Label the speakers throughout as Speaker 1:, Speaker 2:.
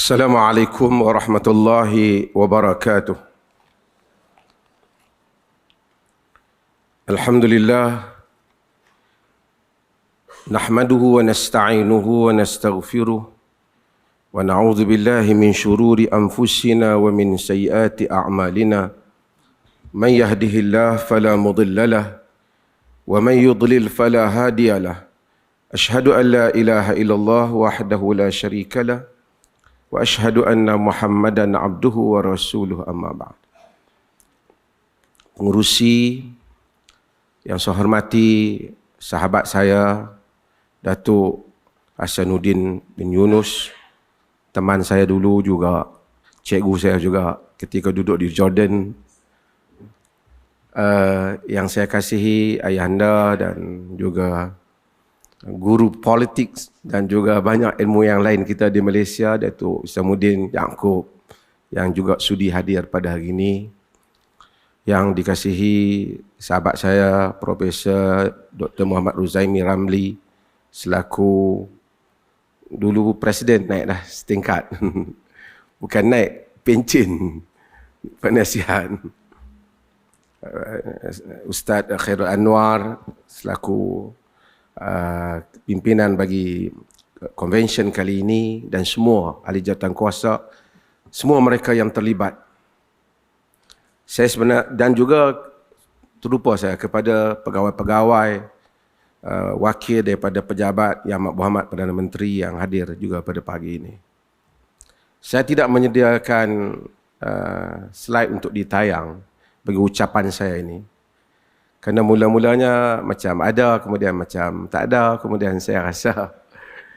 Speaker 1: Assalamualaikum warahmatullahi wabarakatuh. Alhamdulillah, nahmaduhu wa nasta'inuhu wa nastaghfiruh wa na'udzu billahi min shururi anfusina wa min sayyiati a'malina. Man yahdihillahu fala mudilla lahu wa man yudlil fala hadiya lahu. Ashhadu an la ilaha illallah wahdahu la syarika lahu wa ashhadu anna Muhammadan abduhu wa rasuluhu, amma ba'd. Pengurusi yang saya hormati, sahabat saya Datuk Hasanuddin bin Yunus, teman saya dulu juga, cikgu saya juga ketika duduk di Jordan, yang saya kasihi ayahanda dan juga guru politik dan juga banyak ilmu yang lain kita di Malaysia, Datuk Isamuddin Yaakob yang juga sudi hadir pada hari ini. Yang dikasihi sahabat saya Profesor Dr. Muhammad Ruzaimi Ramli selaku dulu Presiden, naik dah setingkat bukan naik, pencen penasihat. Ustaz Khairul Anwar selaku pimpinan bagi convention kali ini, dan semua ahli jawatankuasa, semua mereka yang terlibat. Saya sebenarnya, dan juga terlupa saya kepada pegawai-pegawai, wakil daripada pejabat Yang Amat Berhormat Perdana Menteri yang hadir juga pada pagi ini. Saya tidak menyediakan slide untuk ditayang bagi ucapan saya ini, kerana mula-mulanya macam ada, kemudian macam tak ada, kemudian saya rasa,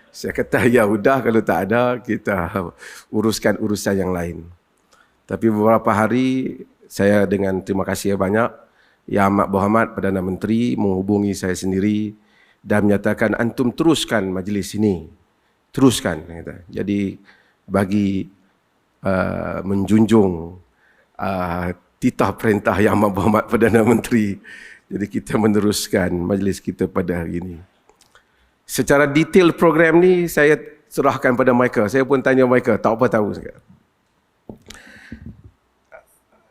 Speaker 1: saya kata ya sudah, kalau tak ada kita uruskan urusan yang lain. Tapi beberapa hari saya dengan terima kasih banyak, Yang Amat Berhormat Perdana Menteri menghubungi saya sendiri dan menyatakan antum teruskan majlis ini, teruskan. Jadi bagi menjunjung titah perintah Yang Amat Berhormat Perdana Menteri, jadi kita meneruskan majlis kita pada hari ini. Secara detail program ni saya serahkan pada mereka. Saya pun tanya mereka, tak apa tahu sekarang.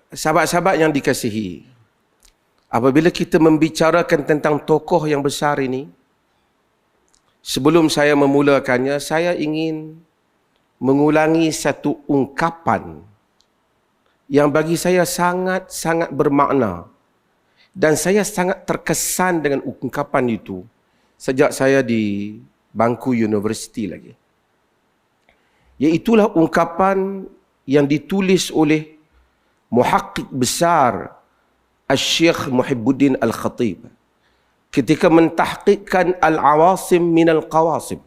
Speaker 1: Sahabat-sahabat yang dikasihi, apabila kita membicarakan tentang tokoh yang besar ini, sebelum saya memulakannya, saya ingin mengulangi satu ungkapan yang bagi saya sangat-sangat bermakna. Dan saya sangat terkesan dengan ungkapan itu sejak saya di bangku universiti lagi. Iaitulah ungkapan yang ditulis oleh muhakkik besar Al-Syekh Muhibbuddin Al-Khatib ketika mentahqiqkan Al-Awasim min Al-Qawasim,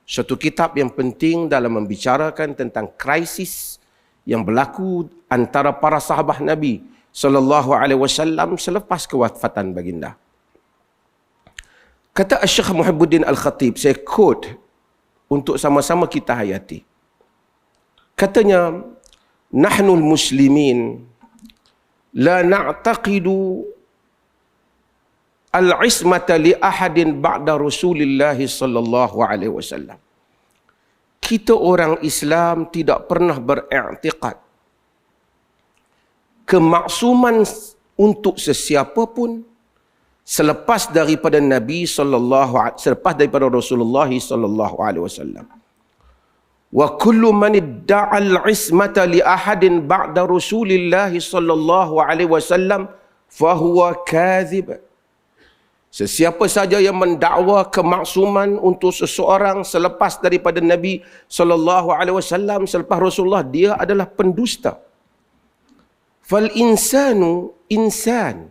Speaker 1: satu kitab yang penting dalam membicarakan tentang krisis yang berlaku antara para sahabat Nabi sallallahu alaihi wasallam selepas kewafatan baginda. Kata Syekh Muhibbuddin Al-Khatib, saya quote untuk sama-sama kita hayati. Katanya, "Nahnul muslimin la na'taqidu al-ismata li ahadin ba'da Rasulillah sallallahu alaihi wasallam." Kita orang Islam tidak pernah beriktikad kemaksuman untuk sesiapa pun selepas daripada Nabi selepas daripada Rasulullah sallallahu alaihi wasallam. Wa kullu man idda'a al-ismata li ahadin ba'da Rasulillah sallallahu alaihi wasallam fa huwa kadhib. Sesiapa saja yang mendakwa kemaksuman untuk seseorang selepas daripada Nabi sallallahu alaihi wasallam, selepas Rasulullah, dia adalah pendusta. Fal insanu insan.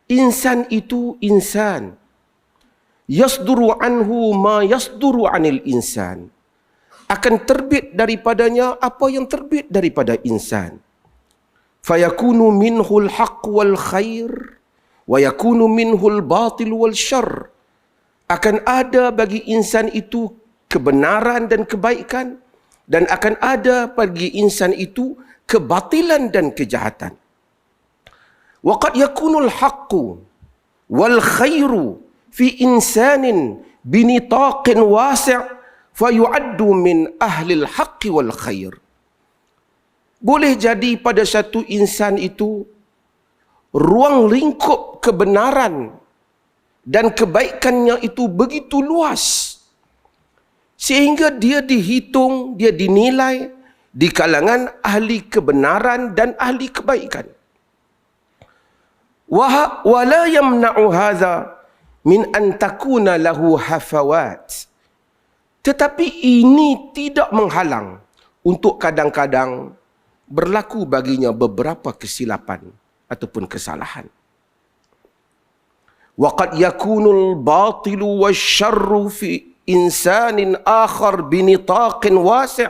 Speaker 1: Insan itu insan. Yasduru anhu ma yasduru anil insan. Akan terbit daripadanya apa yang terbit daripada insan. Fayakunu minhul haqq wal khair wa yakunu minhul batil wal syarr. Akan ada bagi insan itu kebenaran dan kebaikan, dan akan ada bagi insan itu kebatilan dan kejahatan. Wa qad yakunul haqqu wal khairu fi insanin binitaqin wasi' fayu'addu min ahlil haqqi wal khair. Boleh jadi pada satu insan itu ruang lingkup kebenaran dan kebaikannya itu begitu luas sehingga dia dihitung, dia dinilai di kalangan ahli kebenaran dan ahli kebaikan. Wa la yamna'u hadha min an takuna lahu hafawat. Tetapi ini tidak menghalang untuk kadang-kadang berlaku baginya beberapa kesilapan ataupun kesalahan. Wa qad yakunul batilu wasyarru fi insanin akhar binitaqin wasi'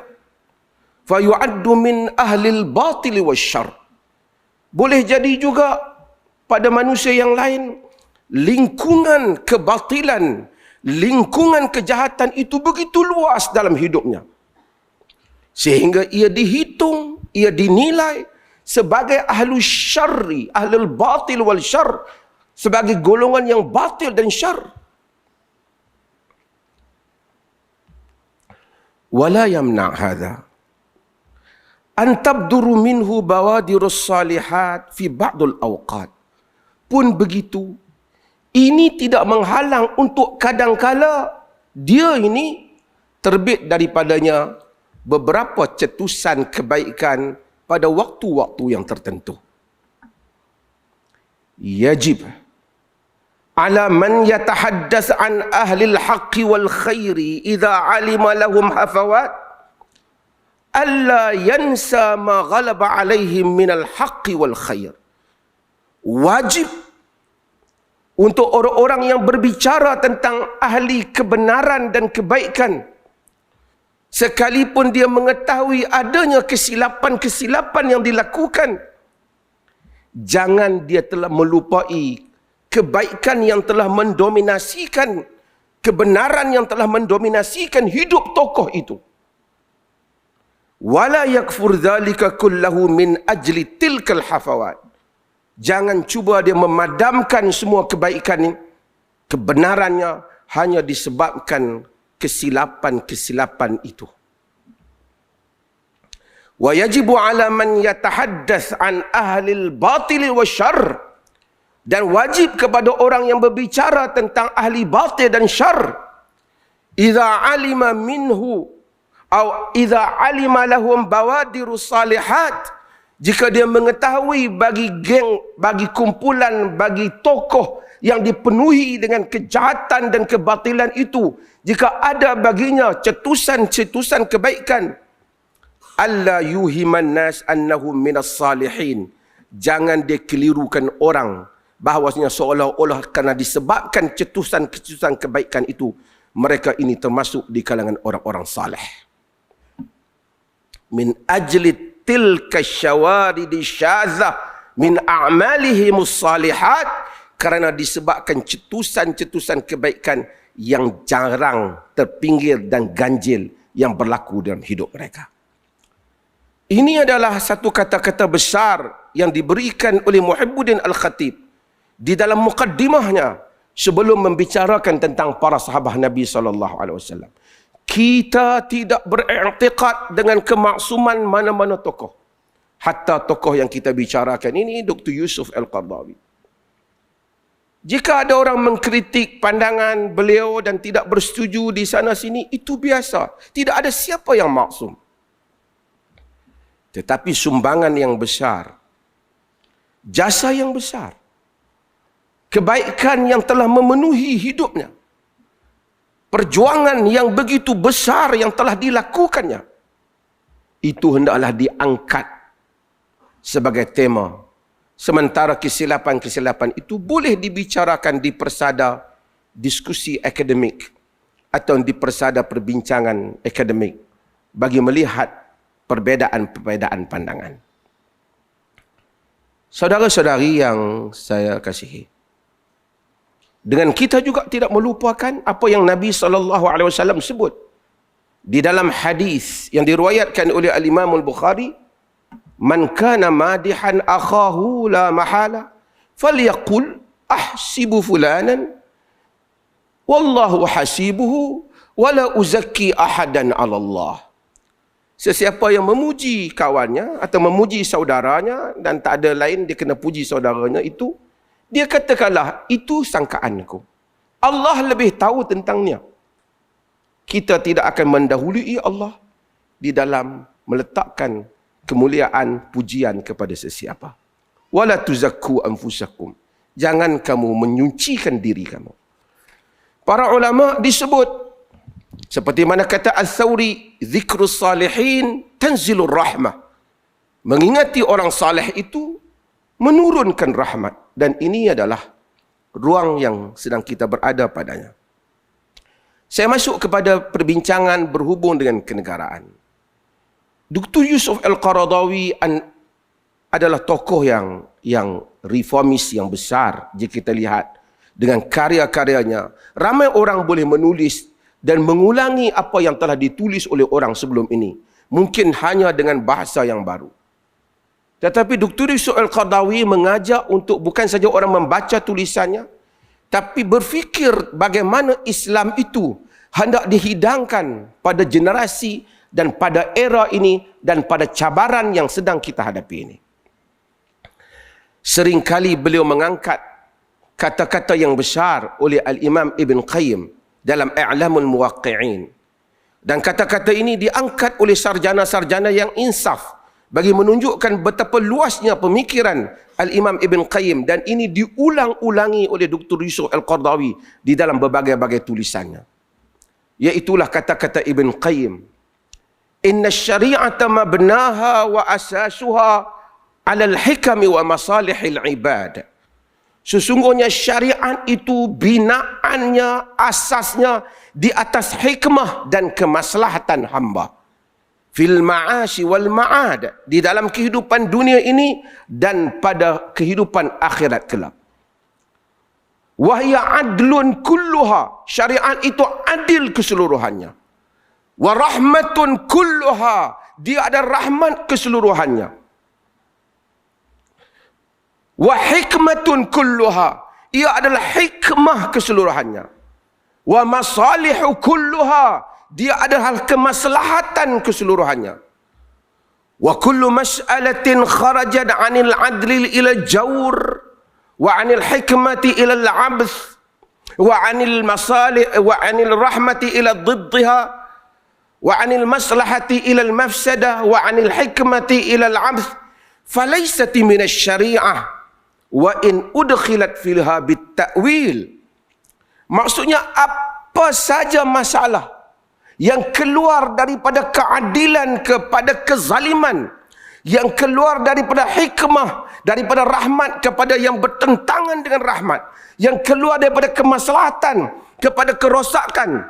Speaker 1: fayu'addu min ahlil batili wasyarr. Boleh jadi juga pada manusia yang lain lingkungan kebatilan, lingkungan kejahatan itu begitu luas dalam hidupnya sehingga ia dihitung, ia dinilai sebagai ahlus syarri, ahlul batil wal syarr, sebagai golongan yang batil dan syarr. Wala yamna' hadha an tabduru minhu bawadirus salihat fi ba'dul awqat. Pun begitu, ini tidak menghalang untuk kadangkala dia ini terbit daripadanya beberapa cetusan kebaikan pada waktu-waktu yang tertentu. Yajib ala man yatahaddas an ahli al-haqqi wal khairi idza alima lahum hafawat alla yansa ma ghalaba alaihim min al-haqqi wal khair. Wajib untuk orang-orang yang berbicara tentang ahli kebenaran dan kebaikan, sekalipun dia mengetahui adanya kesilapan-kesilapan yang dilakukan, jangan dia telah melupai kebaikan yang telah mendominasikan, kebenaran yang telah mendominasikan hidup tokoh itu. Wala yakfur dzalika kullahu min ajli tilkal hafawat. Jangan cuba dia memadamkan semua kebaikan, kebenarannya hanya disebabkan kesilapan-kesilapan itu. Wa yajibu ala man yatahaddath an ahlil batil wa syarr. Dan wajib kepada orang yang berbicara tentang ahli batil dan syarr, idza alima minhu atau idza alima lahum bawadirus salihat, jika dia mengetahui bagi geng, bagi kumpulan, bagi tokoh yang dipenuhi dengan kejahatan dan kebatilan itu, jika ada baginya cetusan-cetusan kebaikan, alla yuhiman nas annahum minas salihin. Jangan dia kelirukan orang bahawasanya seolah-olah kerana disebabkan cetusan-cetusan kebaikan itu, mereka ini termasuk di kalangan orang-orang saleh. Min ajli tilka syawaridi syazah min a'malihimus salihat, kerana disebabkan cetusan-cetusan kebaikan yang jarang terpinggir dan ganjil yang berlaku dalam hidup mereka. Ini adalah satu kata-kata besar yang diberikan oleh Muhibbuddin Al-Khatib di dalam mukaddimahnya sebelum membicarakan tentang para sahabat Nabi SAW. Kita tidak beriktikad dengan kemaksuman mana-mana tokoh. Hatta tokoh yang kita bicarakan ini, Dr. Yusuf Al-Qaradawi. Jika ada orang mengkritik pandangan beliau dan tidak bersetuju di sana sini, itu biasa. Tidak ada siapa yang maksum. Tetapi sumbangan yang besar, jasa yang besar, kebaikan yang telah memenuhi hidupnya, perjuangan yang begitu besar yang telah dilakukannya, itu hendaklah diangkat sebagai tema. Sementara kesilapan-kesilapan itu boleh dibicarakan di persada diskusi akademik atau di persada perbincangan akademik bagi melihat perbezaan-perbezaan pandangan. Saudara-saudari yang saya kasihi, dengan kita juga tidak melupakan apa yang Nabi SAW sebut di dalam hadis yang diriwayatkan oleh Al-Imam Al-Bukhari, man kana madihan akhahu la mahala falyaqul ahsibu fulanan wallahu hasibuhu wala uzakki ahadan 'ala Allah. Sesiapa yang memuji kawannya atau memuji saudaranya dan tak ada lain dia kena puji saudaranya itu, dia katakanlah itu sangkaanku. Allah lebih tahu tentangnya. Kita tidak akan mendahului Allah di dalam meletakkan kemuliaan pujian kepada sesiapa. Wala tuzakku anfusakum. Jangan kamu menyucikan diri kamu. Para ulama disebut seperti mana kata Al-Thawri, zikrus salihin tanzilur rahmah. Mengingati orang saleh itu menurunkan rahmat. Dan ini adalah ruang yang sedang kita berada padanya. Saya masuk kepada perbincangan berhubung dengan kenegaraan. Dr. Yusuf Al-Qaradawi adalah tokoh yang reformis yang besar. Jika kita lihat dengan karya-karyanya, ramai orang boleh menulis dan mengulangi apa yang telah ditulis oleh orang sebelum ini. Mungkin hanya dengan bahasa yang baru. Tetapi Dr. Yusuf Al-Qaradawi mengajak untuk bukan saja orang membaca tulisannya, tapi berfikir bagaimana Islam itu hendak dihidangkan pada generasi dan pada era ini dan pada cabaran yang sedang kita hadapi ini. Seringkali beliau mengangkat kata-kata yang besar oleh Al-Imam Ibn Qayyim dalam I'lamul Muwaqqi'in. Dan kata-kata ini diangkat oleh sarjana-sarjana yang insaf bagi menunjukkan betapa luasnya pemikiran Al-Imam Ibn Qayyim, dan ini diulang-ulangi oleh Dr. Yusuf Al-Qaradawi di dalam berbagai-bagai tulisannya. Iaitulah kata-kata Ibn Qayyim. Inna syari'ata mabnaha wa asasuha ala al-hikami wa masalihil ibad. Sesungguhnya syariat itu binaannya, asasnya di atas hikmah dan kemaslahatan hamba. Fil ma'ashi wal ma'ad, di dalam kehidupan dunia ini dan pada kehidupan akhirat kelak. Wahya adlun kulluha, syariat itu adil keseluruhannya. Wa rahmatun kulluha, dia ada rahmat keseluruhannya. Wa hikmatun kulluha, ia adalah hikmah keseluruhannya. Wa masalihu kulluha, dia adalah kemaslahatan keseluruhannya. Wa kullu mas'alatin kharajat 'anil 'adli ila al-jawr wa 'anil hikmati ila al-'abth wa 'anil masalih wa 'anil rahmati ila ضدها wa 'anil maslahati ila al-mafsadah wa 'anil hikmati ila al-'abth falaysat min asy-syari'ah wa in udkhilat fiha bit-ta'wil. Maksudnya apa saja masalah yang keluar daripada keadilan kepada kezaliman, yang keluar daripada hikmah, daripada rahmat kepada yang bertentangan dengan rahmat, yang keluar daripada kemaslahatan kepada kerosakan,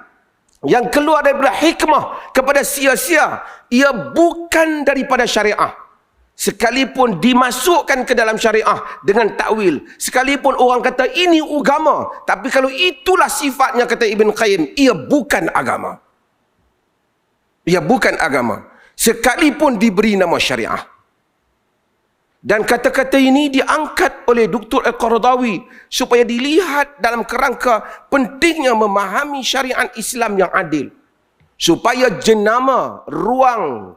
Speaker 1: yang keluar daripada hikmah kepada sia-sia, ia bukan daripada syariah. Sekalipun dimasukkan ke dalam syariah dengan takwil, sekalipun orang kata ini agama, tapi kalau itulah sifatnya, kata Ibn Qayyim, ia bukan agama. Ia bukan agama, sekalipun diberi nama syariah. Dan kata-kata ini diangkat oleh Dr. Al-Qaradawi supaya dilihat dalam kerangka pentingnya memahami syariat Islam yang adil, supaya jenama ruang,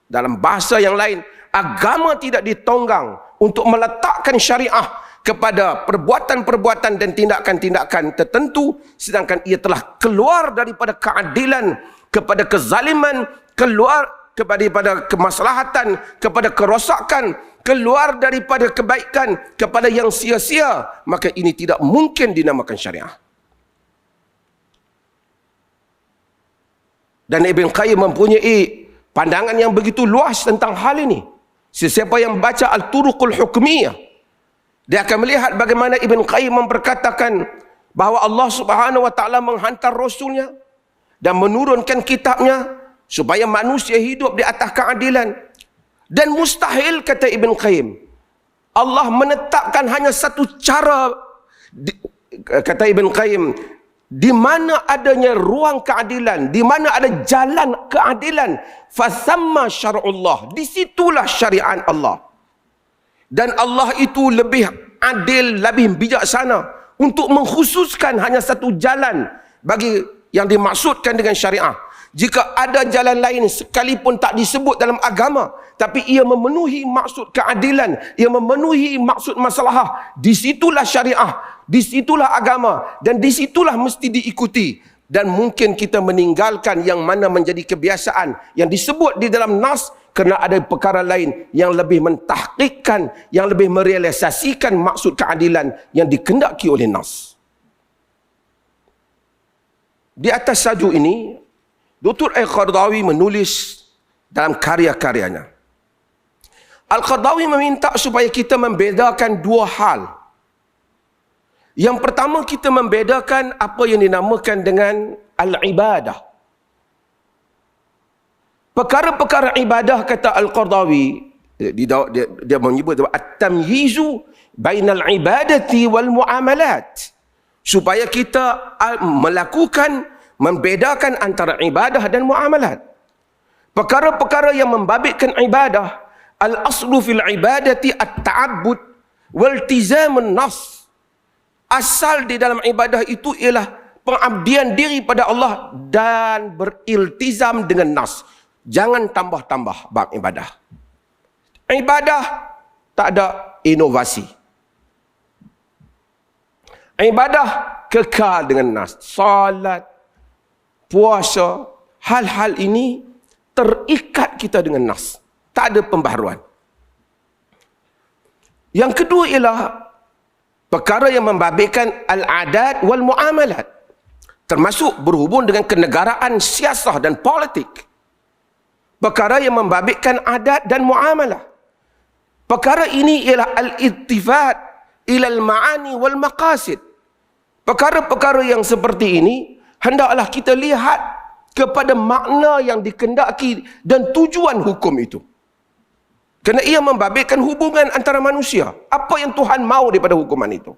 Speaker 1: dalam bahasa yang lain, agama tidak ditonggang untuk meletakkan syariah kepada perbuatan-perbuatan dan tindakan-tindakan tertentu, sedangkan ia telah keluar daripada keadilan kepada kezaliman, keluar kepada kemaslahatan kepada kerosakan, keluar daripada kebaikan kepada yang sia-sia, maka ini tidak mungkin dinamakan syariah. Dan Ibn Qayyim mempunyai pandangan yang begitu luas tentang hal ini. Sesiapa yang baca Al-Turuqul Hukmiyah, dia akan melihat bagaimana Ibn Qayyim memperkatakan bahawa Allah Subhanahu wa taala menghantar rasulnya dan menurunkan kitabnya supaya manusia hidup di atas keadilan. Dan mustahil, kata Ibn Qayyim, Allah menetapkan hanya satu cara, kata Ibn Qayyim, di mana adanya ruang keadilan, di mana ada jalan keadilan, fasamma syar'ullah, disitulah syariat Allah. Dan Allah itu lebih adil, lebih bijaksana untuk mengkhususkan hanya satu jalan bagi yang dimaksudkan dengan syariah. Jika ada jalan lain sekalipun tak disebut dalam agama, tapi ia memenuhi maksud keadilan, ia memenuhi maksud maslahah, disitulah syariah, disitulah agama, dan disitulah mesti diikuti. Dan mungkin kita meninggalkan yang mana menjadi kebiasaan yang disebut di dalam nas, kerana ada perkara lain yang lebih mentahqiqkan, yang lebih merealisasikan maksud keadilan yang dikehendaki oleh nas. Di atas saju ini, Dr. Al-Qaradawi menulis dalam karya-karyanya. Al-Qaradawi meminta supaya kita membedakan dua hal. Yang pertama, kita membedakan apa yang dinamakan dengan al-ibadah. Perkara-perkara ibadah, kata Al-Qaradawi, dia menyebut at-tamyizu bainal ibadati wal muamalat. Supaya kita melakukan, membedakan antara ibadah dan muamalat. Perkara-perkara yang membabitkan ibadah, al-aslu fil ibadati at-ta'abbud waltizamun nas. Asal di dalam ibadah itu ialah pengabdian diri pada Allah dan beriltizam dengan nas. Jangan tambah-tambah bab ibadah. Ibadah tak ada inovasi. Ibadah kekal dengan nas. Salat, puasa, hal-hal ini terikat kita dengan nas. Tak ada pembaharuan. Yang kedua ialah perkara yang membabitkan al-adat wal muamalat. Termasuk berhubung dengan kenegaraan, siasah dan politik. Perkara yang membabitkan adat dan muamalah. Perkara ini ialah al-ittifat ilal ma'ani wal maqasid. Perkara-perkara yang seperti ini hendaklah kita lihat kepada makna yang dikehendaki dan tujuan hukum itu. Kerana ia membabitkan hubungan antara manusia. Apa yang Tuhan mahu daripada hukuman itu.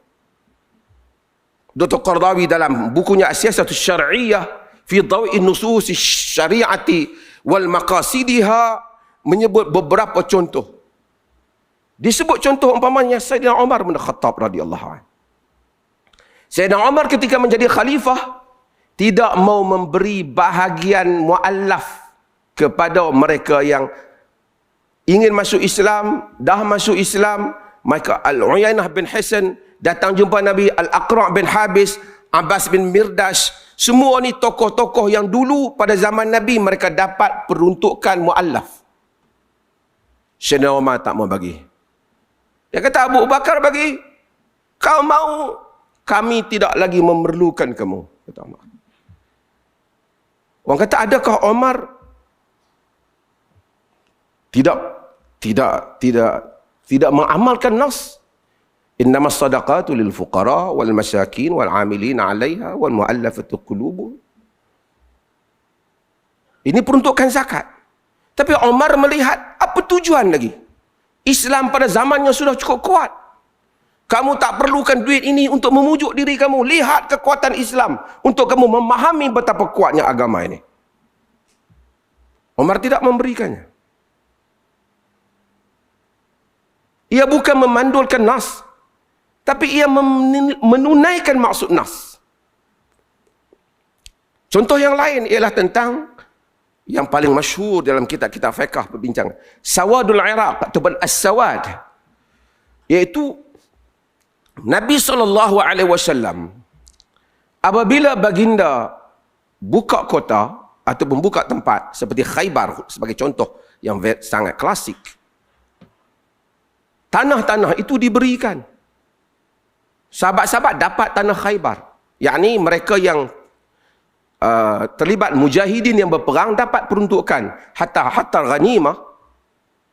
Speaker 1: Dr. Qaradawi dalam bukunya As-Siyasatus Syar'iyyah fi Dhaw'in Nusus Syari'ati wal Maqasidiha menyebut beberapa contoh. Disebut contoh umpamanya Sayyidina Umar bin Khattab radhiyallahu anhu. Sayyidina Umar ketika menjadi khalifah tidak mau memberi bahagian muallaf kepada mereka yang ingin masuk Islam, dah masuk Islam. Maka Al-Uyainah bin Hisan datang jumpa Nabi, Al-Aqra' bin Habis, Abbas bin Mirdash, semua ni tokoh-tokoh yang dulu pada zaman Nabi mereka dapat peruntukan muallaf. Sayyidina Umar tak mau bagi. Dia kata, Abu Bakar bagi. Kau mau, kami tidak lagi memerlukan kamu, kata Umar. Orang kata, adakah Umar tidak mengamalkan nas? Innamas sadaqatu lil fuqara wal masakin wal amilin 'alaiha wal mu'allafati qulubuhum. Ini peruntukan zakat. Tapi Umar melihat apa tujuan lagi? Islam pada zamannya sudah cukup kuat. Kamu tak perlukan duit ini untuk memujuk diri kamu. Lihat kekuatan Islam untuk kamu memahami betapa kuatnya agama ini. Umar tidak memberikannya. Ia bukan memandulkan nas, tapi ia menunaikan maksud nas. Contoh yang lain ialah tentang yang paling masyhur dalam kitab-kitab fiqh perbincangan, Sawadul Iraq ataupun As-Sawad, iaitu Nabi SAW apabila baginda buka kota ataupun buka tempat seperti Khaybar sebagai contoh yang sangat klasik, tanah-tanah itu diberikan. Sahabat-sahabat dapat tanah Khaybar. Yakni mereka yang terlibat mujahidin yang berperang dapat peruntukan. Hatta ghanimah,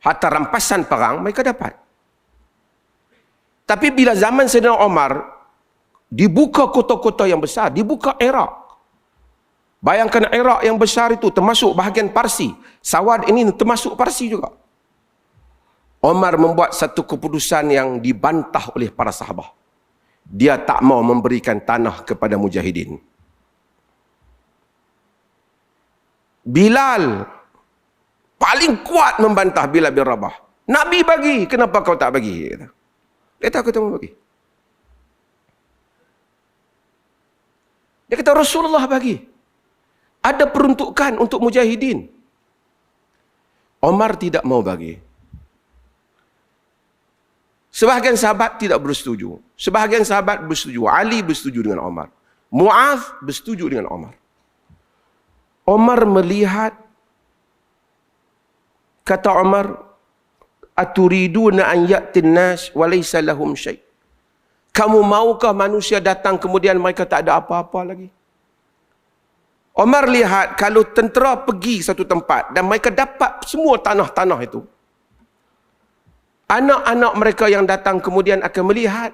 Speaker 1: hatta rampasan perang mereka dapat. Tapi bila zaman Sayyidina Umar, dibuka kota-kota yang besar, dibuka Iraq. Bayangkan Iraq yang besar itu termasuk bahagian Parsi. Sawad ini termasuk Parsi juga. Umar membuat satu keputusan yang dibantah oleh para sahabat. Dia tak mau memberikan tanah kepada mujahidin. Bilal paling kuat membantah Bilal bin Rabah. Nabi bagi, kenapa kau tak bagi? Dia tak kata mau bagi. Dia kata Rasulullah bagi. Ada peruntukan untuk mujahidin. Omar tidak mau bagi. Sebahagian sahabat tidak bersetuju. Sebahagian sahabat bersetuju. Ali bersetuju dengan Omar. Mu'adh bersetuju dengan Omar. Omar melihat, kata Omar, aturiduna an ya'tin nas wa laysa lahum syai'. Kamu maukah manusia datang kemudian mereka tak ada apa-apa lagi? Omar lihat kalau tentera pergi satu tempat dan mereka dapat semua tanah-tanah itu, anak-anak mereka yang datang kemudian akan melihat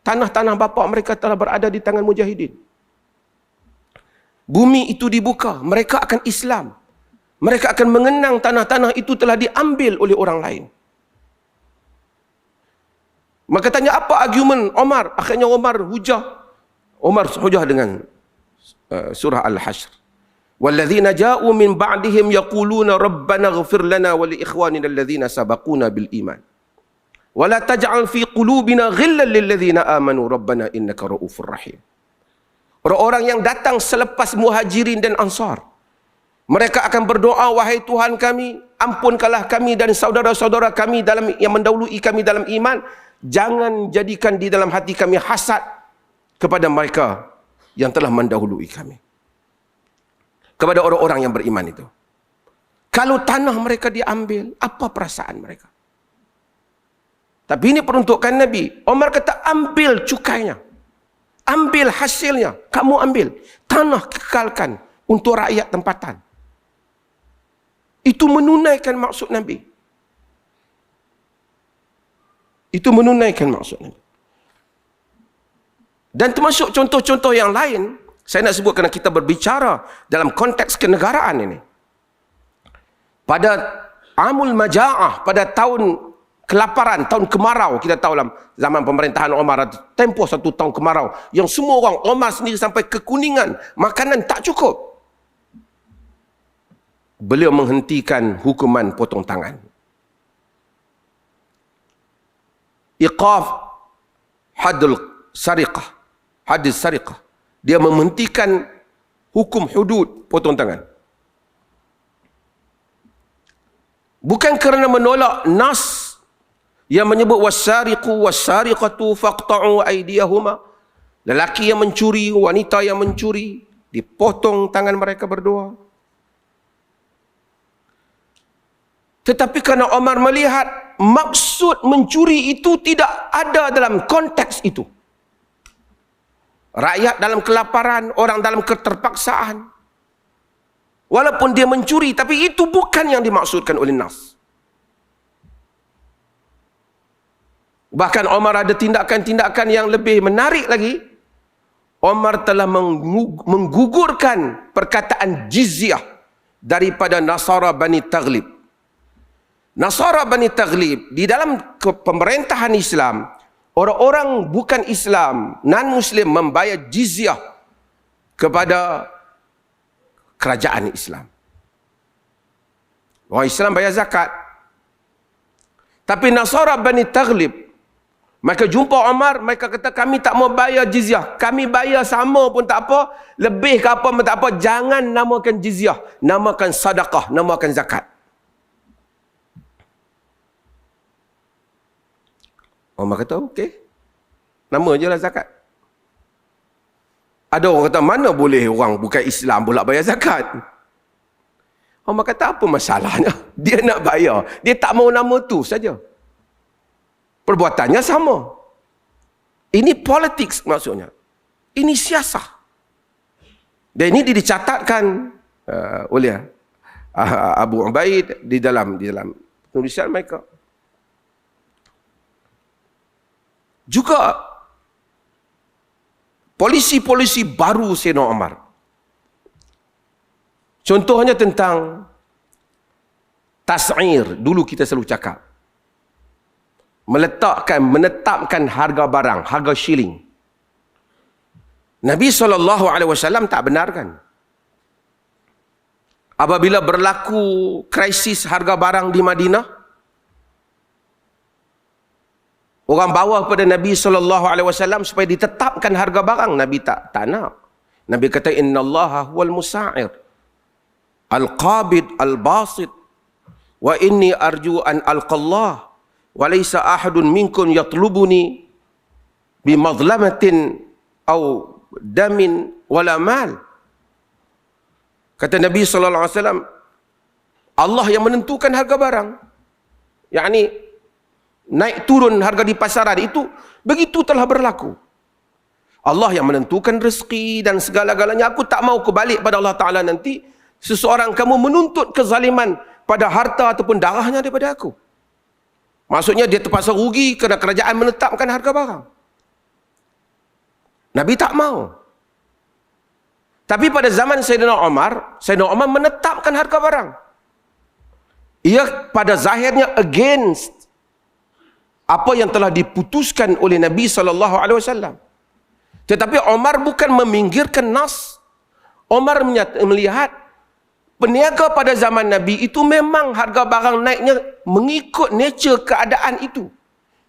Speaker 1: tanah-tanah bapa mereka telah berada di tangan mujahidin. Bumi itu dibuka, mereka akan Islam. Mereka akan mengenang tanah-tanah itu telah diambil oleh orang lain. Maka tanya apa argumen Omar? Akhirnya Omar hujah dengan surah Al-Hashr. Walladzina ja'u min ba'dihim yaquluna rabbana ighfir lana wa li ikhwanina alladhina sabaquna bil iman. Wa la taj'al fi qulubina ghillan lil ladzina amanu rabbana innaka ra'ufur rahim. Orang-orang yang datang selepas Muhajirin dan Ansar, mereka akan berdoa, wahai Tuhan kami, ampunkanlah kami dan saudara-saudara kami yang mendahului kami dalam iman. Jangan jadikan di dalam hati kami hasad kepada mereka yang telah mendahului kami. Kepada orang-orang yang beriman itu. Kalau tanah mereka diambil, apa perasaan mereka? Tapi ini peruntukan Nabi. Omar kata, ambil cukainya. Ambil hasilnya. Kamu ambil. Tanah kekalkan untuk rakyat tempatan. Itu menunaikan maksud Nabi. Itu menunaikan maksud Nabi. Dan termasuk contoh-contoh yang lain, saya nak sebut kerana kita berbicara dalam konteks kenegaraan ini. Pada Amul Maja'ah, pada tahun kelaparan, tahun kemarau, kita tahu dalam zaman pemerintahan Omar, tempoh satu tahun kemarau, yang semua orang, Omar sendiri sampai kekuningan, makanan tak cukup. Beliau menghentikan hukuman potong tangan. Iqaf hadul sariqah. Hadis sariqah. Dia menghentikan hukum hudud potong tangan. Bukan kerana menolak nas yang menyebut wasariqu wasariqatu faqta'u aydiyahuma. Lelaki yang mencuri, wanita yang mencuri, dipotong tangan mereka berdua. Tetapi kerana Omar melihat maksud mencuri itu tidak ada dalam konteks itu. Rakyat dalam kelaparan, orang dalam keterpaksaan. Walaupun dia mencuri, tapi itu bukan yang dimaksudkan oleh nas. Bahkan Omar ada tindakan-tindakan yang lebih menarik lagi. Omar telah menggugurkan perkataan jizyah daripada Nasara Bani Taghlib. Nasara Bani Taghlib, di dalam pemerintahan Islam, orang-orang bukan Islam, non-Muslim membayar jizyah kepada kerajaan Islam. Orang Islam bayar zakat. Tapi Nasara Bani Taghlib, mereka jumpa Omar, mereka kata kami tak mau bayar jizyah. Kami bayar sama pun tak apa, lebih ke apa pun tak apa. Jangan namakan jizyah, namakan sadaqah, namakan zakat. Omar kata, okey. Nama je lah zakat. Ada orang kata, mana boleh orang bukan Islam pula bayar zakat? Omar kata, apa masalahnya? Dia nak bayar. Dia tak mau nama tu saja. Perbuatannya sama. Ini politik maksudnya. Ini siasah. Dan ini dicatatkan oleh Abu Ubaid di dalam tulisan mereka. Juga polisi-polisi baru Sayyidina Umar. Contohnya tentang tas'ir. Dulu kita selalu cakap. Menetapkan harga barang, harga shilling. Nabi SAW tak benarkan. Apabila berlaku krisis harga barang di Madinah, orang bawa kepada Nabi SAW supaya ditetapkan harga barang. Nabi tak nak. Nabi kata, innallaha huwal musa'ir, al-qabid, al-basit, wa inni arju an alqallah, wa laysa ahadun minkum yatlubuni bimadlamatin au damin wala mal. Kata Nabi SAW, Allah yang menentukan harga barang. Yakni naik turun harga di pasaran itu, begitu telah berlaku. Allah yang menentukan rezeki dan segala-galanya. Aku tak mau kebalik pada Allah Ta'ala nanti, seseorang kamu menuntut kezaliman pada harta ataupun darahnya daripada aku. Maksudnya dia terpaksa rugi kerana kerajaan menetapkan harga barang. Nabi tak mau. Tapi pada zaman Sayyidina Umar menetapkan harga barang. Ia pada zahirnya against apa yang telah diputuskan oleh Nabi SAW. Tetapi Umar bukan meminggirkan nas. Umar melihat peniaga pada zaman Nabi itu memang harga barang naiknya mengikut nature keadaan itu.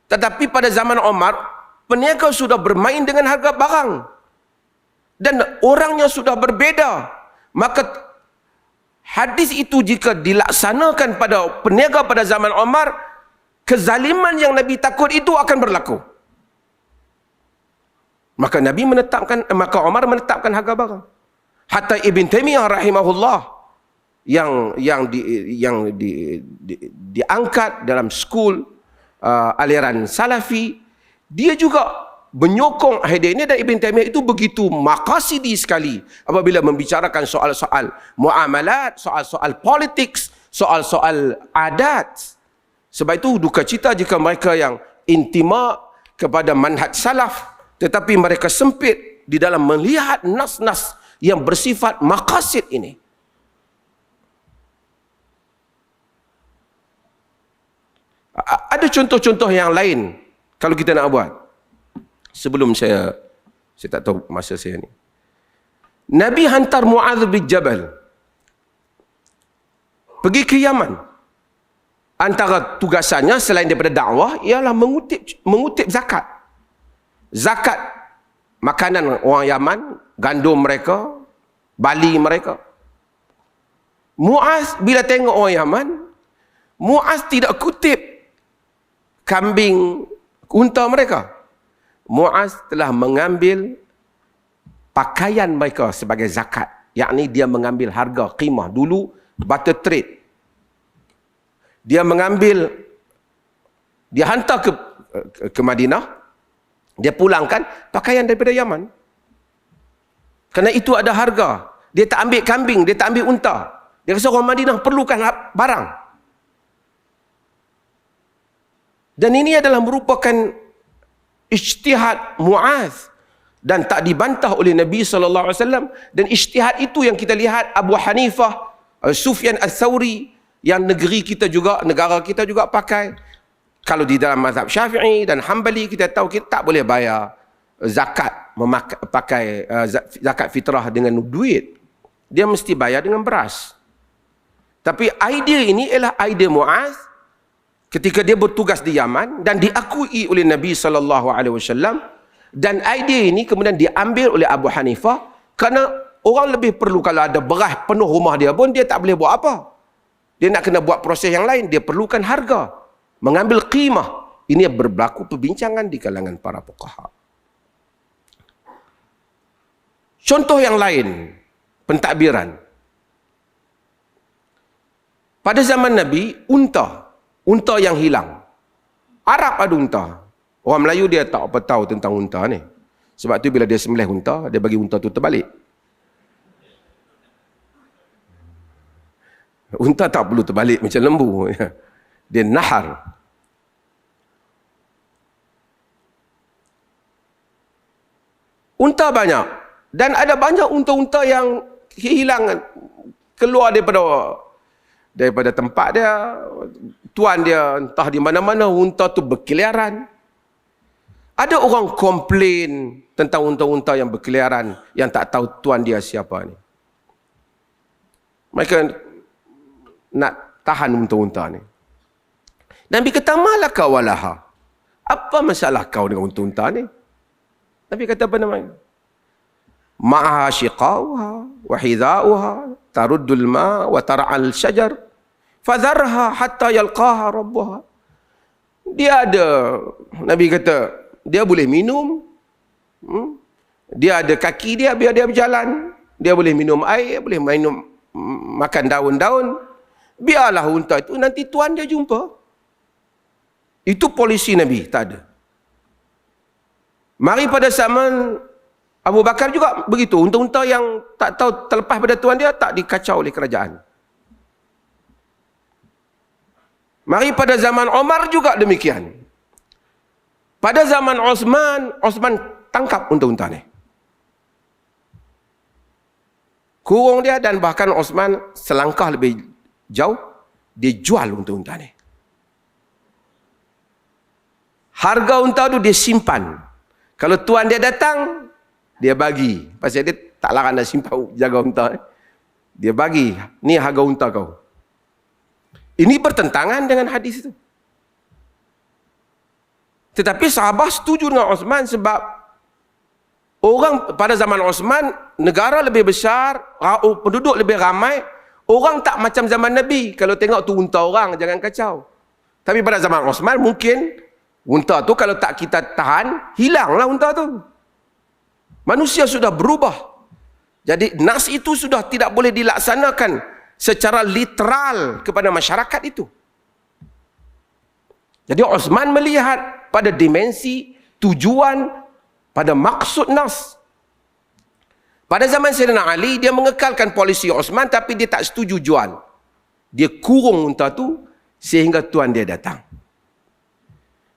Speaker 1: Tetapi pada zaman Umar, peniaga sudah bermain dengan harga barang. Dan orangnya sudah berbeza. Maka hadis itu jika dilaksanakan pada peniaga pada zaman Umar, kezaliman yang Nabi takut itu akan berlaku. Maka Umar menetapkan harga barang. Hatta Ibn Taimiyah rahimahullah yang diangkat dalam skul aliran Salafi, dia juga menyokong idea ini, dan Ibn Taimiyah itu begitu maqasidi sekali apabila membicarakan soal-soal muamalat, soal-soal politik, soal-soal adat. Sebab itu duka cita jika mereka yang intima kepada manhaj salaf, tetapi mereka sempit di dalam melihat nas-nas yang bersifat maqasid ini. Ada contoh-contoh yang lain kalau kita nak buat. Sebelum saya tak tahu masa saya ni. Nabi hantar Mu'adz bin Jabal pergi ke Yaman. Antara tugasannya selain daripada dakwah ialah mengutip zakat. Zakat makanan orang Yaman, gandum mereka, bali mereka. Mu'adz bila tengok orang Yaman, Mu'adz tidak kutip kambing, unta mereka. Mu'adz telah mengambil pakaian mereka sebagai zakat. Yakni dia mengambil harga qimah. Dulu barter trade. Dia hantar ke Madinah, dia pulangkan pakaian daripada Yaman. Kerana itu ada harga. Dia tak ambil kambing, dia tak ambil unta. Dia rasa orang Madinah perlukan barang. Dan ini adalah merupakan ijtihad Mu'adz dan tak dibantah oleh Nabi SAW. Dan ijtihad itu yang kita lihat Abu Hanifah, Sufyan Ats-Tsauri, yang negara kita juga pakai. Kalau di dalam mazhab Syafi'i dan Hambali, kita tahu kita tak boleh bayar zakat, pakai zakat fitrah dengan duit. Dia mesti bayar dengan beras. Tapi idea ini ialah idea Mu'adz ketika dia bertugas di Yaman dan diakui oleh Nabi SAW. Dan idea ini kemudian diambil oleh Abu Hanifah, kerana orang lebih perlu, kalau ada beras penuh rumah dia pun, dia tak boleh buat apa. Dia nak kena buat proses yang lain. Dia perlukan harga, mengambil qimah. Ini berlaku perbincangan di kalangan para fuqaha. Contoh yang lain, pentadbiran. Pada zaman Nabi, unta yang hilang. Arab ada unta. Orang Melayu dia tak apa tahu tentang unta ni. Sebab tu bila dia sembelih unta, dia bagi unta tu terbalik. Unta tak perlu terbalik macam lembu. Dia nahar. Unta banyak. Dan ada banyak unta-unta yang hilang, keluar daripada tempat dia. Tuan dia entah di mana-mana, unta tu berkeliaran. Ada orang komplain tentang unta-unta yang berkeliaran, yang tak tahu tuan dia siapa ni. Mereka nak tahan unta-unta ni. Nabi kata, malaka walaha. Apa masalah kau dengan unta-unta ni? Nabi kata apa namanya? ma'aha shiqauha wa hidha'uha taruddul ma wa tar'al syajar fadharha hatta yalqaha rabbuha. Dia ada, Nabi kata, dia boleh minum, dia ada kaki dia, biar dia berjalan, dia boleh minum air, boleh minum, makan daun-daun, biarlah unta itu, nanti tuan dia jumpa. Itu polisi Nabi, tak ada. Mari pada zaman Abu Bakar juga begitu. Unta-unta yang tak tahu terlepas pada tuan dia, tak dikacau oleh kerajaan. Mari pada zaman Omar juga demikian. Pada zaman Osman tangkap unta-unta ni. Kurung dia, dan bahkan Osman selangkah lebih jauh, dia jual unta-unta ni. Harga unta tu dia simpan. Kalau tuan dia datang, dia bagi. Pasal dia tak larang dah simpan jaga unta. Dia bagi, ni harga unta kau. Ini bertentangan dengan hadis itu. Tetapi sahabat setuju dengan Osman sebab orang pada zaman Osman, negara lebih besar, penduduk lebih ramai, orang tak macam zaman Nabi. Kalau tengok tu unta orang, jangan kacau. Tapi pada zaman Osman mungkin unta tu kalau tak kita tahan, hilanglah unta tu. Manusia sudah berubah. Jadi nas itu sudah tidak boleh dilaksanakan secara literal kepada masyarakat itu. Jadi Osman melihat pada dimensi, tujuan, pada maksud nas. Pada zaman Sayyidina Ali, dia mengekalkan polisi Osman, tapi dia tak setuju jual. Dia kurung unta tu sehingga tuan dia datang.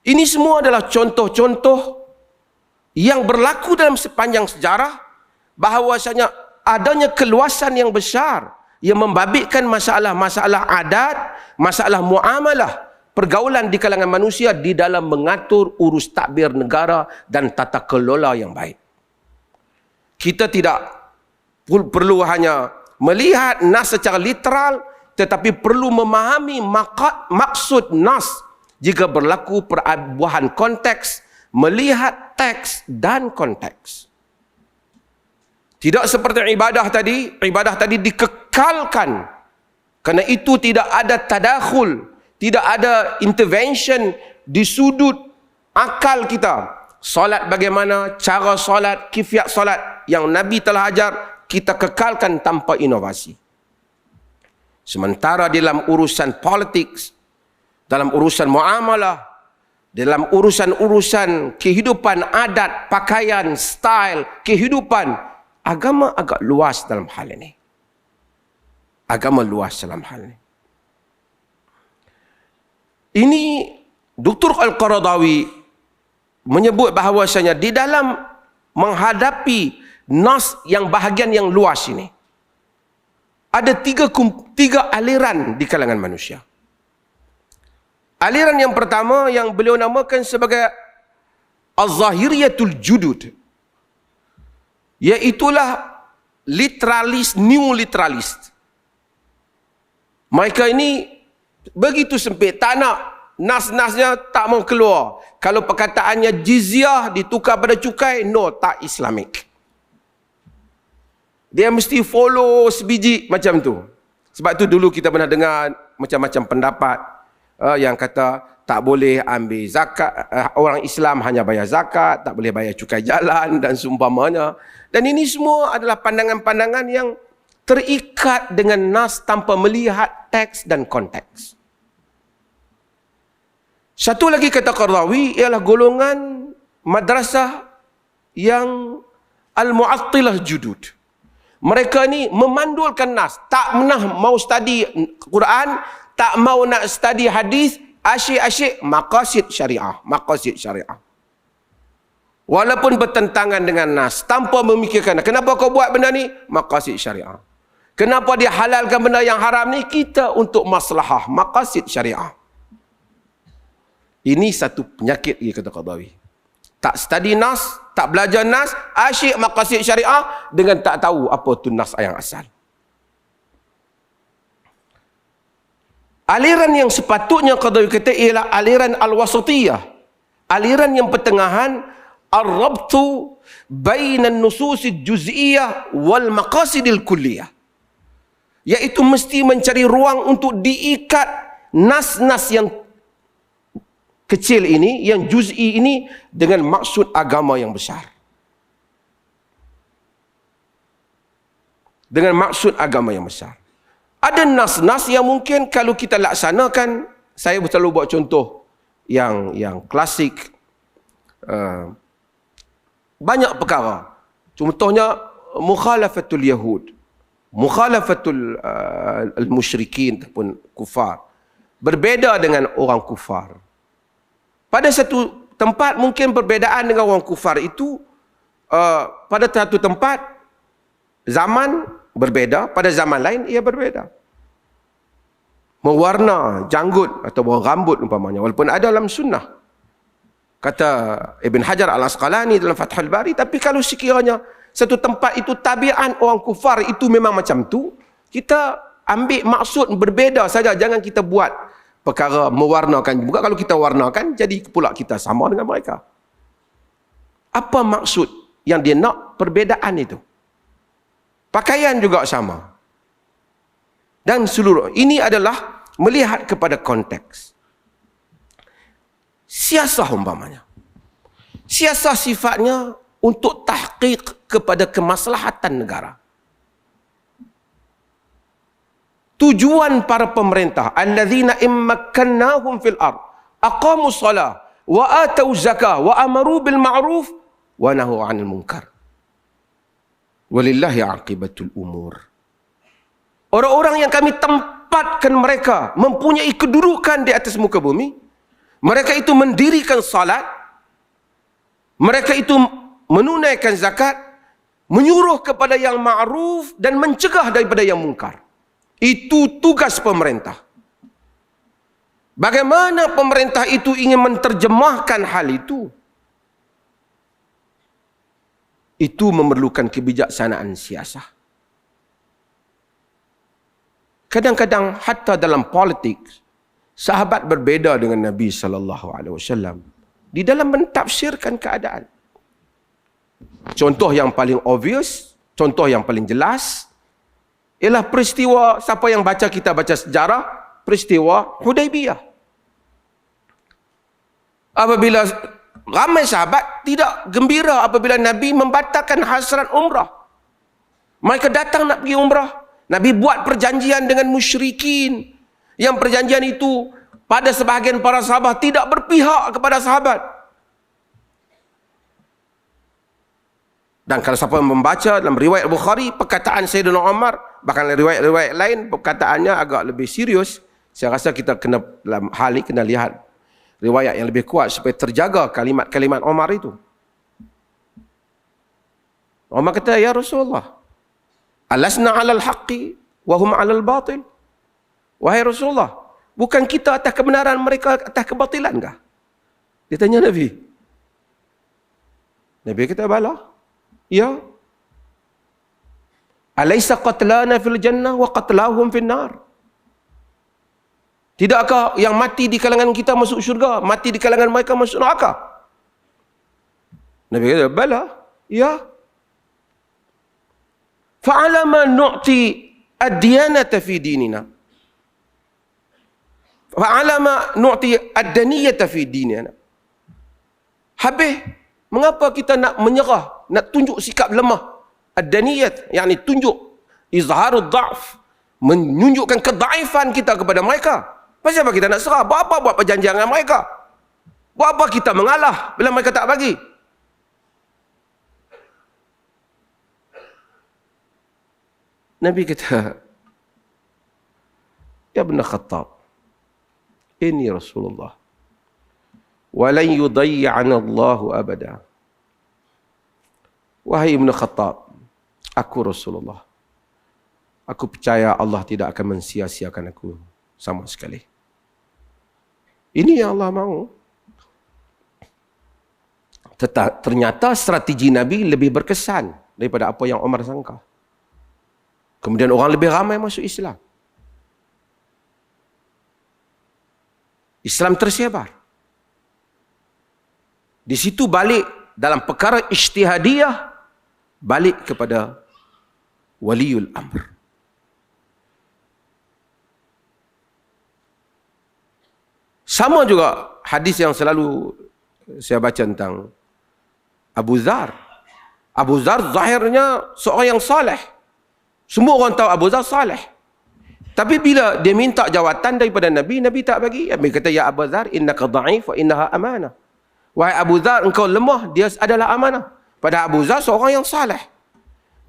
Speaker 1: Ini semua adalah contoh-contoh yang berlaku dalam sepanjang sejarah, bahawasanya adanya keluasan yang besar yang membabitkan masalah-masalah adat, masalah muamalah, pergaulan di kalangan manusia di dalam mengatur urus tadbir negara dan tata kelola yang baik. Kita tidak perlu hanya melihat nas secara literal, tetapi perlu memahami maksud nas jika berlaku perubahan konteks, melihat teks dan konteks. Tidak seperti ibadah tadi dikekalkan. Kerana itu tidak ada tadakhul, tidak ada intervention di sudut akal kita. Solat bagaimana, cara solat, kifiat solat yang Nabi telah ajar, kita kekalkan tanpa inovasi. Sementara dalam urusan politik, dalam urusan muamalah, dalam urusan-urusan kehidupan adat, pakaian, style, kehidupan, agama agak luas dalam hal ini. Agama luas dalam hal ini. Ini Dr. Al-Qaradawi menyebut bahawasanya di dalam menghadapi nas yang bahagian yang luas ini, ada tiga aliran di kalangan manusia. Aliran yang pertama yang beliau namakan sebagai Az-Zahiriyatul Judud, iaitulah literalis, new literalist. Mereka ini begitu sempit, tak nak, nas-nasnya tak mau keluar. Kalau perkataannya jizyah ditukar pada cukai, no, tak Islamik. Dia mesti follow sebiji macam tu. Sebab tu dulu kita pernah dengar macam-macam pendapat yang kata tak boleh ambil zakat, orang Islam hanya bayar zakat, tak boleh bayar cukai jalan dan seumpamanya. Dan ini semua adalah pandangan-pandangan yang terikat dengan nas tanpa melihat teks dan konteks. Satu lagi kata Qaradawi ialah golongan madrasah yang al-mu'attilah judud. Mereka ni memandulkan nas, tak pernah mau study Quran, tak mau nak study hadis, asyik-asyik maqasid syariah, maqasid syariah. Walaupun bertentangan dengan nas, tanpa memikirkan kenapa kau buat benda ni, maqasid syariah. Kenapa dia halalkan benda yang haram ni, kita untuk maslahah, maqasid syariah. Ini satu penyakit dia kata Qaradawi. Tak study nas, tak belajar nas, asyik maqasid syariah dengan tak tahu apa tu nas yang asal. Aliran yang sepatutnya Qaradawi kata ialah aliran al-wasatiyah. Aliran yang pertengahan, ar-rabtu baina an-nusus al-juz'iyyah wal maqasid al-kulliyah. Iaitu mesti mencari ruang untuk diikat nas-nas yang kecil ini, yang juz'i ini dengan maksud agama yang besar. Dengan maksud agama yang besar. Ada nas-nas yang mungkin kalau kita laksanakan, saya selalu buat contoh yang klasik, banyak perkara. Contohnya mukhalafatul yahud, mukhalafatul al-musyrikin ataupun kufar. Berbeza dengan orang kufar. Pada satu tempat mungkin perbezaan dengan orang kufar itu pada satu tempat zaman berbeza, pada zaman lain ia berbeza. Mewarna janggut atau rambut umpamanya, walaupun ada dalam sunnah. Kata Ibn Hajar Al-Asqalani dalam Fathul Bari, tapi kalau sekiranya satu tempat itu tabiat orang kufar itu memang macam tu, kita ambil maksud berbeza saja, jangan kita buat perkara mewarnakan. Bukan kalau kita warnakan, jadi pula kita sama dengan mereka. Apa maksud yang dia nak perbezaan itu? Pakaian juga sama. Dan seluruh ini adalah melihat kepada konteks. Siasah umpamanya. Siasah sifatnya untuk tahqiq kepada kemaslahatan negara. Tujuan para pemerintah, allazina immakkannahum fil ard aqamus salah wa atau zakah wa amaru bil ma'ruf wa nahu 'anil munkar. Walillahi 'aqibatul umur. Orang-orang yang kami tempatkan mereka mempunyai kedudukan di atas muka bumi, mereka itu mendirikan salat, mereka itu menunaikan zakat, menyuruh kepada yang ma'ruf dan mencegah daripada yang mungkar. Itu tugas pemerintah. Bagaimana pemerintah itu ingin menterjemahkan hal itu? Itu memerlukan kebijaksanaan siasah. Kadang-kadang hatta dalam politik, sahabat berbeza dengan Nabi SAW di dalam mentafsirkan keadaan. Contoh yang paling obvious, contoh yang paling jelas ialah peristiwa, siapa yang kita baca sejarah, peristiwa Hudaibiyah. Apabila ramai sahabat tidak gembira apabila Nabi membatalkan hasrat umrah. Mereka datang nak pergi umrah. Nabi buat perjanjian dengan musyrikin. Yang perjanjian itu pada sebahagian para sahabat tidak berpihak kepada sahabat. Dan kalau siapa membaca dalam riwayat Bukhari, perkataan Sayyidina Umar, bahkan riwayat-riwayat lain, perkataannya agak lebih serius. Saya rasa kita kena dalam hal ini kena lihat riwayat yang lebih kuat supaya terjaga kalimat-kalimat Umar itu. Umar kata, ya Rasulullah, alasna alal haqqi wa hum alal batil. Wahai Rasulullah, bukan kita atas kebenaran, mereka atas kebatilan kah? Dia tanya Nabi. Nabi kata, bala. Ya. Alaysa qatlana fil jannah wa qatlahum fil nar. Tidakkah yang mati di kalangan kita masuk syurga, mati di kalangan mereka masuk neraka? Nabi kata, bala. Ya. Fa'alama nu'ti ad-diyanata fi dinina. Fa'alama nu'ti ad-daniyata fi dinina. Habis, mengapa kita nak menyerah, nak tunjuk sikap lemah? Ad-daniyat, yakni tunjuk izharud dha'f, menunjukkan kedaifan kita kepada mereka. Pasal apa kita nak serah? Buat apa buat perjanjian dengan mereka? Buat apa kita mengalah bila mereka tak bagi? Nabi kata, ya Ibn Khattab, ini Rasulullah, walan yudayyi'ana Allahu abada. Wahai Ibn Khattab, aku Rasulullah, aku percaya Allah tidak akan mensia-siakan aku sama sekali. Ini yang Allah mahu. Ternyata strategi Nabi lebih berkesan daripada apa yang Umar sangka. Kemudian orang lebih ramai masuk Islam. Islam tersebar. Di situ balik dalam perkara ijtihadiyah, balik kepada waliul amr. Sama juga hadis yang selalu saya baca tentang Abu Dzar. Abu Dzar zahirnya seorang yang saleh. Semua orang tahu Abu Dzar saleh. Tapi bila dia minta jawatan daripada Nabi, Nabi tak bagi. Nabi kata, ya Abu Dzar, innaka dha'if wa innaha amanah. Wahai Abu Dzar, engkau lemah, dia adalah amanah. Pada Abu Dzar seorang yang saleh.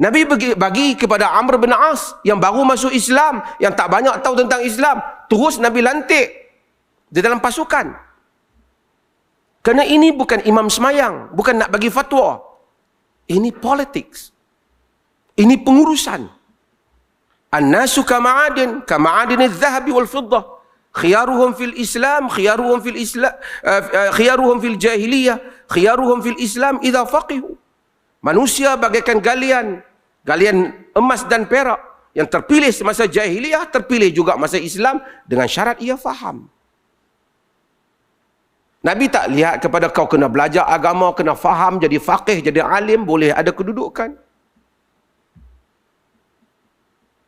Speaker 1: Nabi bagi kepada Amr bin As yang baru masuk Islam, yang tak banyak tahu tentang Islam. Terus Nabi lantik di dalam pasukan. Kerana ini bukan imam semayang, bukan nak bagi fatwa. Ini politics. Ini pengurusan. An-nasu kama'adin adh-dhahabi wal fiddah. Khiyaruhum fil Islam, khiyaruhum fil jahiliyah, khiyaruhum fil Islam idza faqihu. Manusia bagaikan galian emas dan perak yang terpilih semasa jahiliyah, terpilih juga masa Islam dengan syarat ia faham. Nabi tak lihat kepada kau kena belajar agama, kena faham, jadi faqih, jadi alim, boleh ada kedudukan.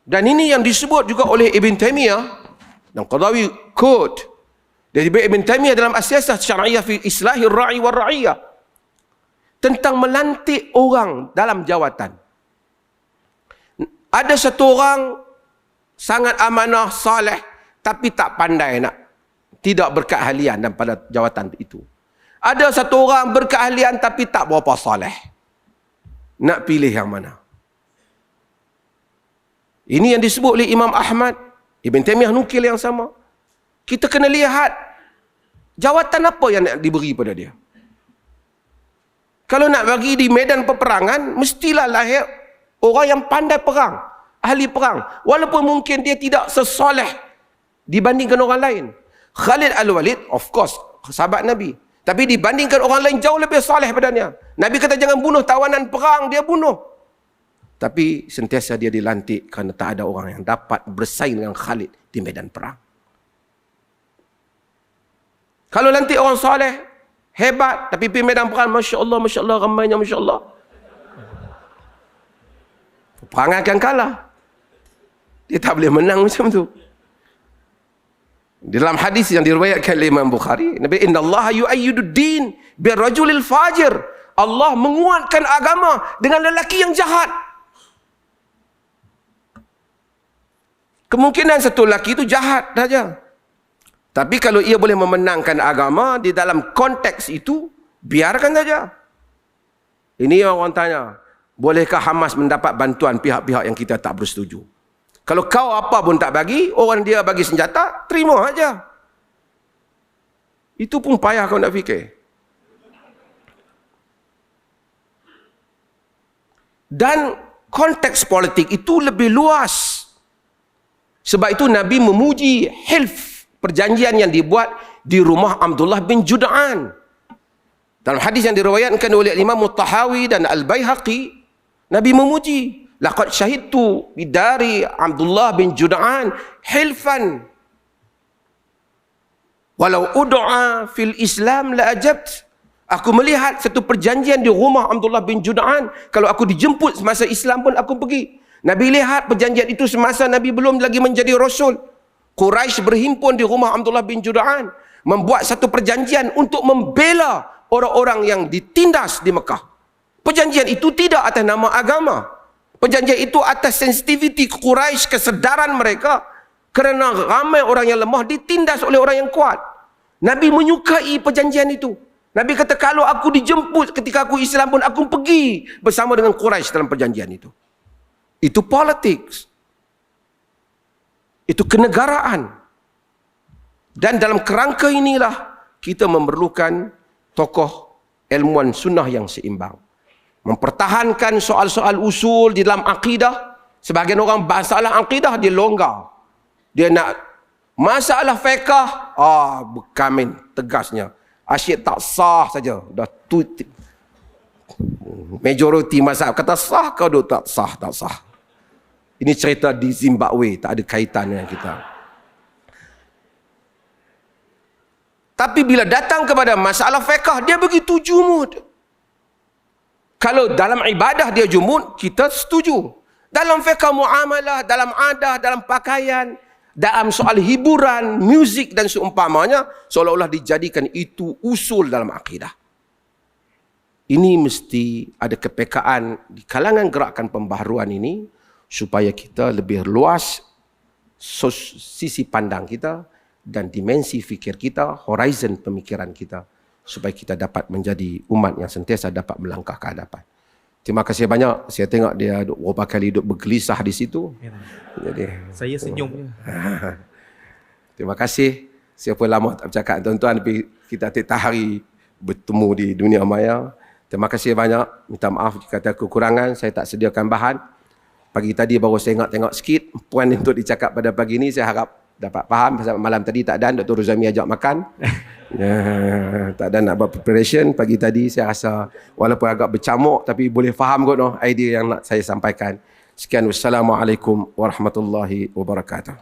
Speaker 1: Dan ini yang disebut juga oleh Ibn Taymiyah, dan Qadhawi quote dari Ibn Taymiyah dalam As-Siyasah Syar'iyyah fi Islahir Ra'i wal Ra'iyah, tentang melantik orang dalam jawatan. Ada satu orang sangat amanah, saleh, tapi tak pandai tidak berkeahlian dan pada jawatan itu. Ada satu orang berkeahlian tapi tak berapa saleh. Nak pilih yang mana? Ini yang disebut oleh Imam Ahmad. Ibn Taymiyah nukil yang sama. Kita kena lihat jawatan apa yang nak diberi pada dia. Kalau nak bagi di medan peperangan, mestilah lahir orang yang pandai perang, ahli perang. Walaupun mungkin dia tidak sesoleh dibandingkan orang lain. Khalid Al-Walid, of course, sahabat Nabi. Tapi dibandingkan orang lain jauh lebih soleh badannya. Nabi kata jangan bunuh tawanan perang, dia bunuh. Tapi sentiasa dia dilantik kerana tak ada orang yang dapat bersaing dengan Khalid di medan perang. Kalau lantik orang soleh, hebat, tapi pergi medan perang, Masya Allah, ramainya Masya Allah. Perang akan kalah. Dia tak boleh menang macam tu. Dalam hadis yang diriwayatkan oleh Imam Bukhari, Nabi, Inna Allah yu'ayyidu din birrajulil fajir. Allah menguatkan agama dengan lelaki yang jahat. Kemungkinan satu lelaki itu jahat saja. Tapi kalau ia boleh memenangkan agama di dalam konteks itu, biarkan saja. Ini yang orang tanya, bolehkah Hamas mendapat bantuan pihak-pihak yang kita tak bersetuju? Kalau kau apa pun tak bagi, orang dia bagi senjata, terima saja. Itu pun payah kau nak fikir. Dan konteks politik itu lebih luas. Sebab itu Nabi memuji hilf, perjanjian yang dibuat di rumah Abdullah bin Jud'an. Dalam hadis yang diriwayatkan oleh Imam Tahawi dan Al-Baihaqi, Nabi memuji, laqad syahidtu bidari Abdullah bin Jud'an hilfan walau ud'a fil Islam la ajabt. Aku melihat satu perjanjian di rumah Abdullah bin Jud'an, kalau aku dijemput semasa Islam pun aku pergi. Nabi lihat perjanjian itu semasa Nabi belum lagi menjadi Rasul. Quraisy berhimpun di rumah Abdullah bin Jud'an, membuat satu perjanjian untuk membela orang-orang yang ditindas di Mekah. Perjanjian itu tidak atas nama agama. Perjanjian itu atas sensitiviti Quraisy, kesedaran mereka kerana ramai orang yang lemah ditindas oleh orang yang kuat. Nabi menyukai perjanjian itu. Nabi kata, kalau aku dijemput ketika aku Islam pun aku pergi bersama dengan Quraisy dalam perjanjian itu. Itu politics. Itu kenegaraan. Dan dalam kerangka inilah kita memerlukan tokoh ilmuwan sunnah yang seimbang. Mempertahankan soal-soal usul di dalam akidah. Sebahagian orang masalah akidah dia longgar. Dia nak masalah fiqh, berkamin tegasnya. Asyik tak sah saja. Dah tu majoriti mazhab kata sah, kau dah tak sah, tak sah. Ini cerita di Zimbabwe, tak ada kaitan dengan kita. Tapi bila datang kepada masalah fiqh, dia begitu jumud. Kalau dalam ibadah dia jumud, kita setuju. Dalam fiqh muamalah, dalam adah, dalam pakaian, dalam soal hiburan, muzik dan seumpamanya, seolah-olah dijadikan itu usul dalam akidah. Ini mesti ada kepekaan di kalangan gerakan pembaharuan ini, supaya kita lebih luas sisi pandang kita dan dimensi fikir kita, horizon pemikiran kita, supaya kita dapat menjadi umat yang sentiasa dapat melangkah ke hadapan. Terima kasih banyak. Saya tengok dia beberapa kali duduk bergelisah di situ. Jadi
Speaker 2: Saya senyum.
Speaker 1: terima kasih. Saya pun lama tak bercakap tuan-tuan, tapi kita tiap hari bertemu di dunia maya. Terima kasih banyak. Minta maaf jika ada kekurangan. Saya tak sediakan bahan. Pagi tadi baru saya tengok sikit. Puan untuk dicakap pada pagi ini. Saya harap dapat faham. Pasal malam tadi tak ada. Dr. Ruzami ajak makan. Tak ada nak buat preparation. Pagi tadi saya rasa walaupun agak bercamuk, tapi boleh faham kot idea yang nak saya sampaikan. Sekian. Wassalamualaikum warahmatullahi wabarakatuh.